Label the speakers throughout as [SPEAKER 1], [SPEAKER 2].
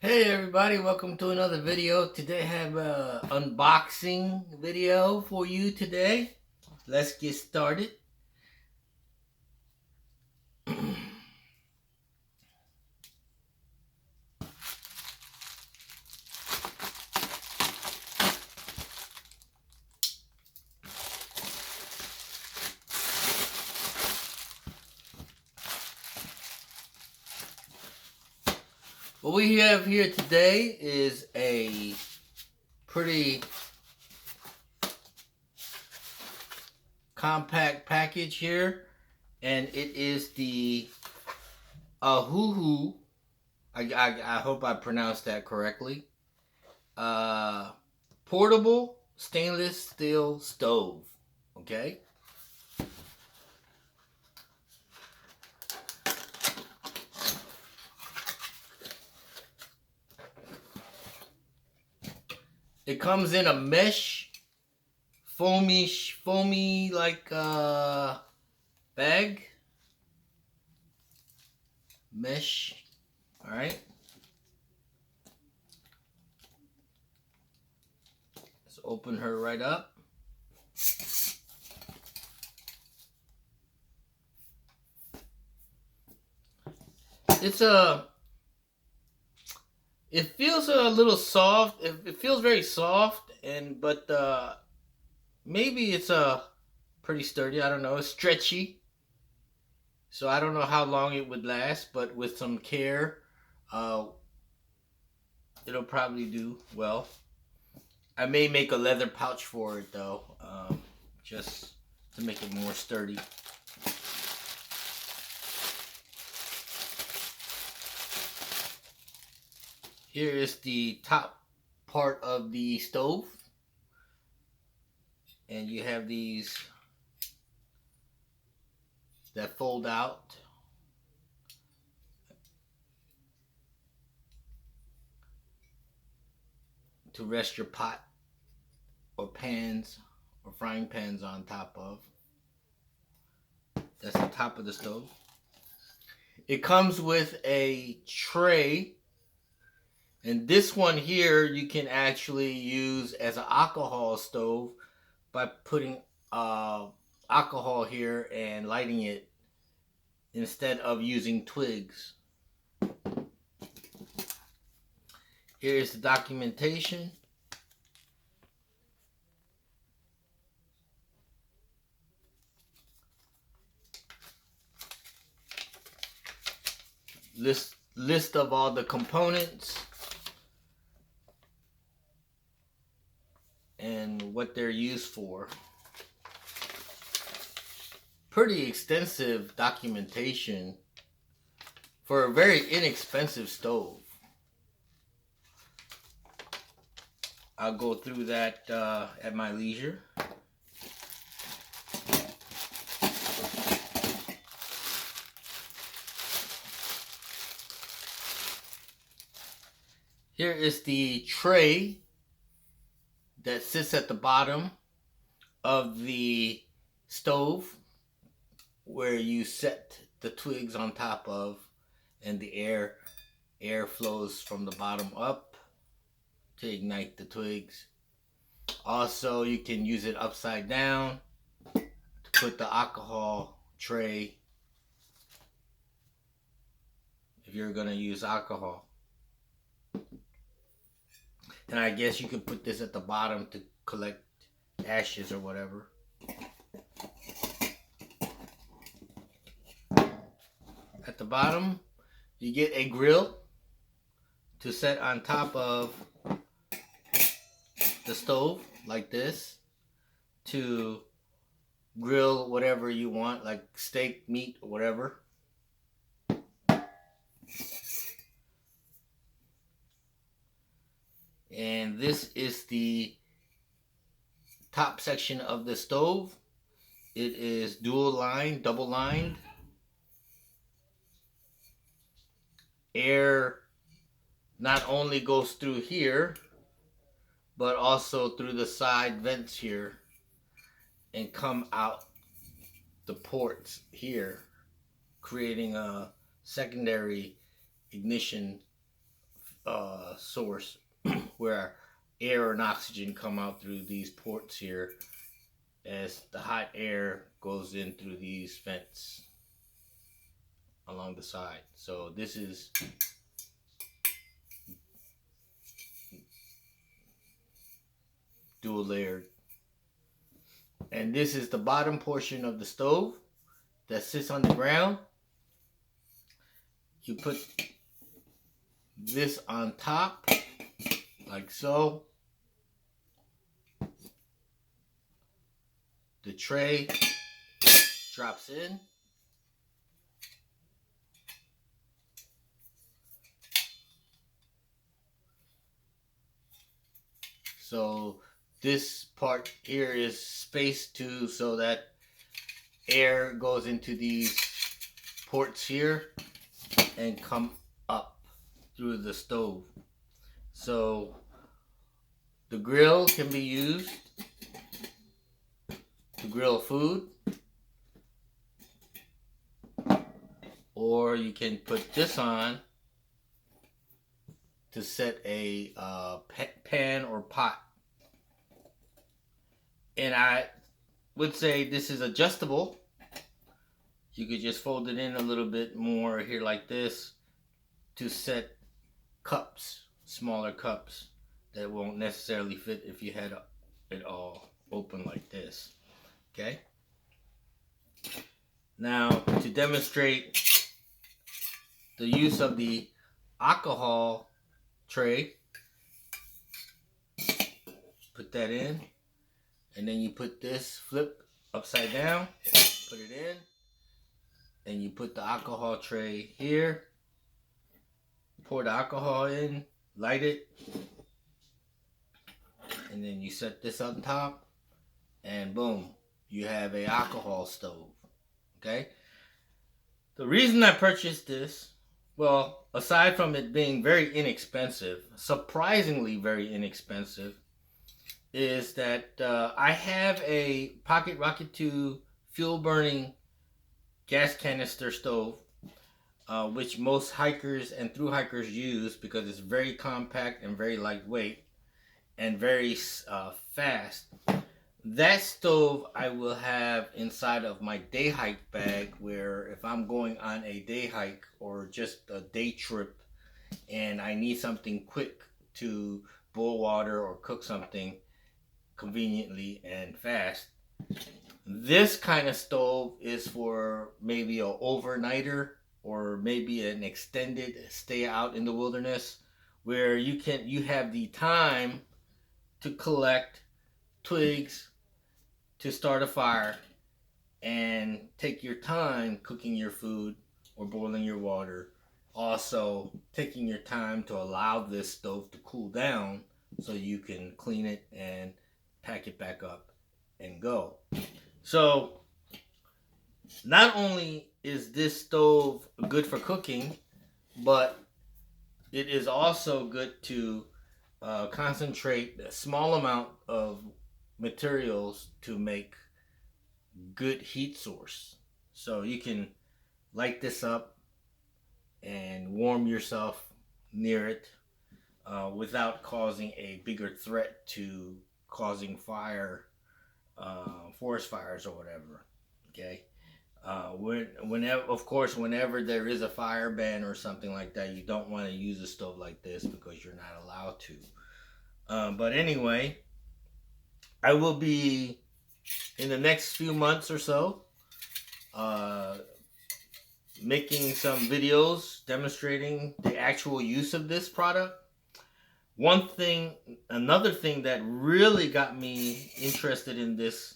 [SPEAKER 1] Hey everybody, welcome to another video. Today I have a unboxing video for you today. Let's get started. What we have here today is a pretty compact package here, and it is the Ohuhu. I hope I pronounced that correctly. Portable stainless steel stove. Okay. It comes in a mesh, foamy like bag. Mesh. All right. Let's open her right up. It feels a little soft. It feels very soft, but maybe it's pretty sturdy. I don't know. It's stretchy, so I don't know how long it would last. But with some care, uh, it'll probably do well. I may make a leather pouch for it though, just to make it more sturdy. Here is the top part of the stove, and you have these that fold out. To rest your pot or pans or frying pans on top of. That's the top of the stove. It comes with a tray, and this one here you can actually use as an alcohol stove by putting alcohol here and lighting it instead of using twigs. Here is the documentation. List of all the components and what they're used for. Pretty extensive documentation for a very inexpensive stove. I'll go through that at my leisure. Here is the tray that sits at the bottom of the stove where you set the twigs on top of, and the air flows from the bottom up to ignite the twigs. Also, you can use it upside down to put the alcohol tray if you're going to use alcohol. And I guess you can put this at the bottom to collect ashes or whatever. At the bottom, you get a grill to set on top of the stove like this to grill whatever you want, like steak, meat, or whatever. And this is the top section of the stove. It is dual line, double lined. Air not only goes through here, but also through the side vents here and come out the ports here, creating a secondary ignition source where air and oxygen come out through these ports here as the hot air goes in through these vents along the side. So this is dual layered. And this is the bottom portion of the stove that sits on the ground. You put this on top like so. The tray drops in. So this part here is spaced to so that air goes into these ports here and come up through the stove. So the grill can be used to grill food, or you can put this on to set a pan or pot. And I would say this is adjustable. You could just fold it in a little bit more here like this to set cups, smaller cups that won't necessarily fit if you had it all open like this. Okay. Now to demonstrate the use of the alcohol tray, put that in, and then you put this flip upside down, put it in, and you put the alcohol tray here, pour the alcohol in, light it, and then you set this on top, and boom, you have a alcohol stove. Okay. The reason I purchased this, well, aside from it being very inexpensive, surprisingly very inexpensive, is that I have a Pocket Rocket 2 fuel burning gas canister stove, which most hikers and thru hikers use because it's very compact and very lightweight and very fast. That stove I will have inside of my day hike bag, where if I'm going on a day hike or just a day trip and I need something quick to boil water or cook something conveniently and fast, this kind of stove is for maybe an overnighter or maybe an extended stay out in the wilderness, where you have the time to collect twigs to start a fire and take your time cooking your food or boiling your water. Also taking your time to allow this stove to cool down so you can clean it and pack it back up and go. So not only is this stove good for cooking, but it is also good to concentrate a small amount of materials to make good heat source. So you can light this up and warm yourself near it without causing a bigger threat to causing fire, forest fires or whatever. Okay. Whenever there is a fire ban or something like that, you don't want to use a stove like this because you're not allowed to. But anyway, I will be in the next few months or so making some videos demonstrating the actual use of this product. Another thing that really got me interested in this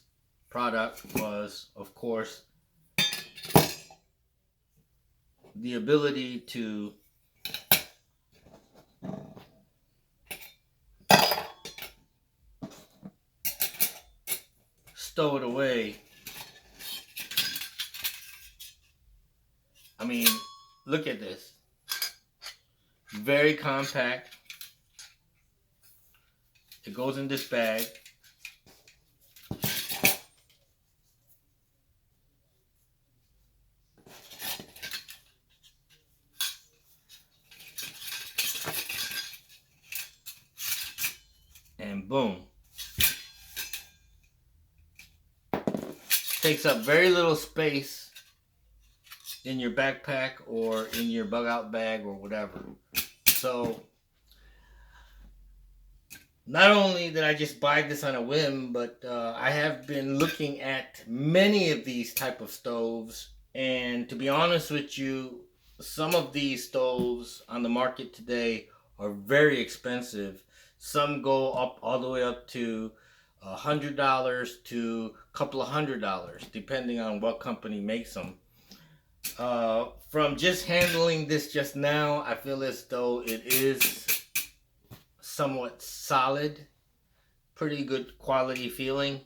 [SPEAKER 1] product was, of course, the ability to stow it away. I mean, look at this. Very compact. It goes in this bag. and boom. Takes up very little space in your backpack or in your bug out bag or whatever. So not only did I just buy this on a whim, but I have been looking at many of these type of stoves, and to be honest with you, some of these stoves on the market today are very expensive. Some go up all the way up to $100 to a couple of $100, depending on what company makes them. From just handling this just now, I feel as though it is somewhat solid, pretty good quality feeling.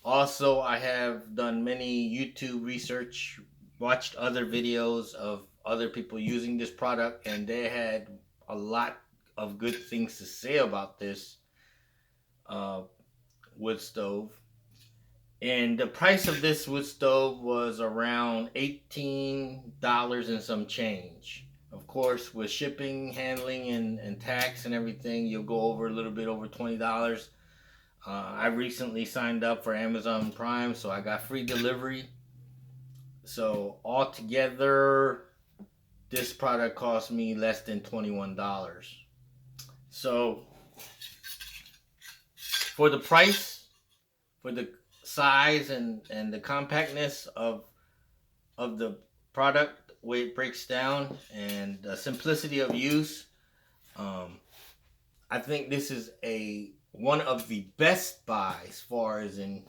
[SPEAKER 1] Also, I have done many YouTube research, watched other videos of other people using this product, and they had a lot of good things to say about this wood stove. And the price of this wood stove was around $18 and some change. Of course, with shipping, handling, and tax and everything, you'll go over a little bit over $20. I recently signed up for Amazon Prime, so I got free delivery. So altogether, this product cost me less than $21. So for the price, for the size and the compactness of the product, the way it breaks down, and the simplicity of use, I think this is one of the best buys as far as in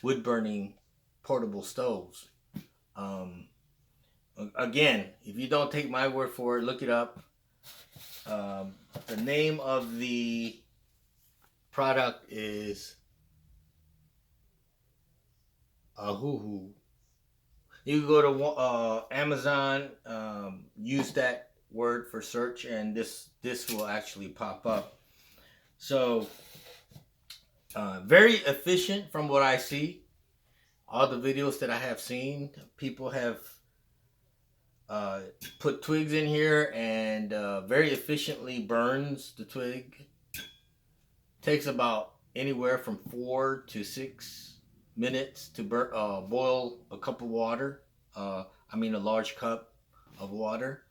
[SPEAKER 1] wood burning portable stoves. Again, if you don't take my word for it, look it up. The name of the product is Ohuhu. You can go to Amazon, use that word for search, and this will actually pop up. So very efficient from what I see. All the videos that I have seen, people have put twigs in here and very efficiently burns the twig. Takes about anywhere from 4 to 6 minutes to boil a cup of water. A large cup of water.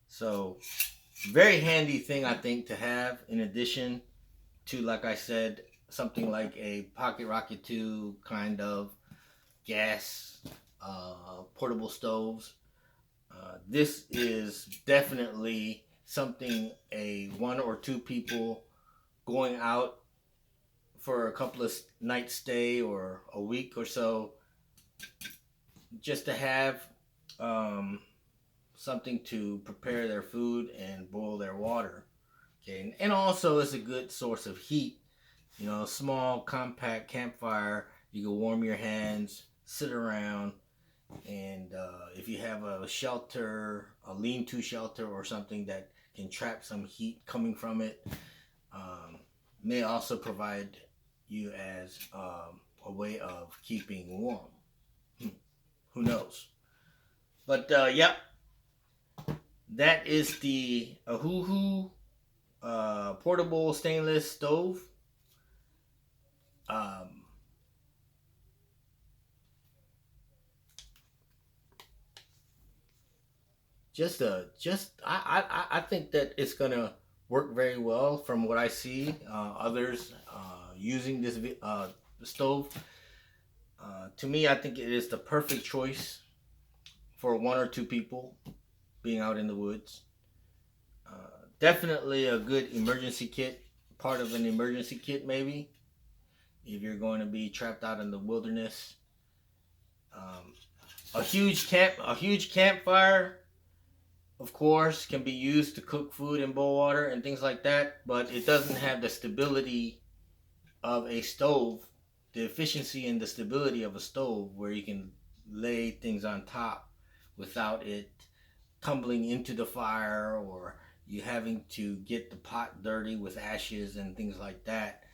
[SPEAKER 1] So very handy thing, I think, to have, in addition to, like I said, something like a Pocket Rocket 2 kind of gas portable stoves. This is definitely something one or two people going out for a couple of nights stay or a week or so, just to have something to prepare their food and boil their water. Okay, and also it's a good source of heat. You know, a small compact campfire, you can warm your hands, sit around, and if you have a shelter, a lean-to shelter or something that can trap some heat coming from it, may also provide you as a way of keeping warm. Who knows? But yep, that is the Ohuhu portable stainless stove. I think that it's gonna work very well from what I see others using this stove. To me, I think it is the perfect choice for 1 or 2 people being out in the woods. Definitely a good emergency kit, part of an emergency kit maybe, if you're going to be trapped out in the wilderness. A huge campfire, of course, can be used to cook food and boil water and things like that, but it doesn't have the stability of a stove, the efficiency and the stability of a stove, where you can lay things on top without it tumbling into the fire, or you having to get the pot dirty with ashes and things like that,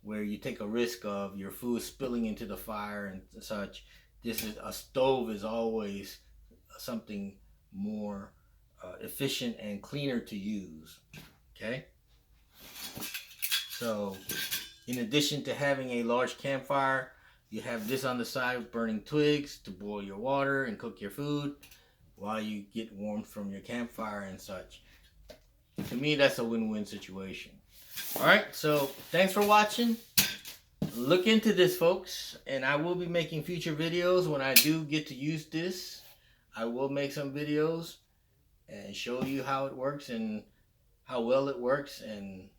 [SPEAKER 1] where you take a risk of your food spilling into the fire and such. A stove is always something more efficient and cleaner to use. Okay, so in addition to having a large campfire, you have this on the side burning twigs to boil your water and cook your food while you get warm from your campfire and such. To me, that's a win-win situation. Alright, so thanks for watching. Look into this, folks, and I will be making future videos when I do get to use this. I will make some videos and show you how it works and how well it works, and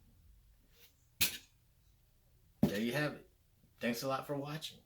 [SPEAKER 1] there you have it. Thanks a lot for watching.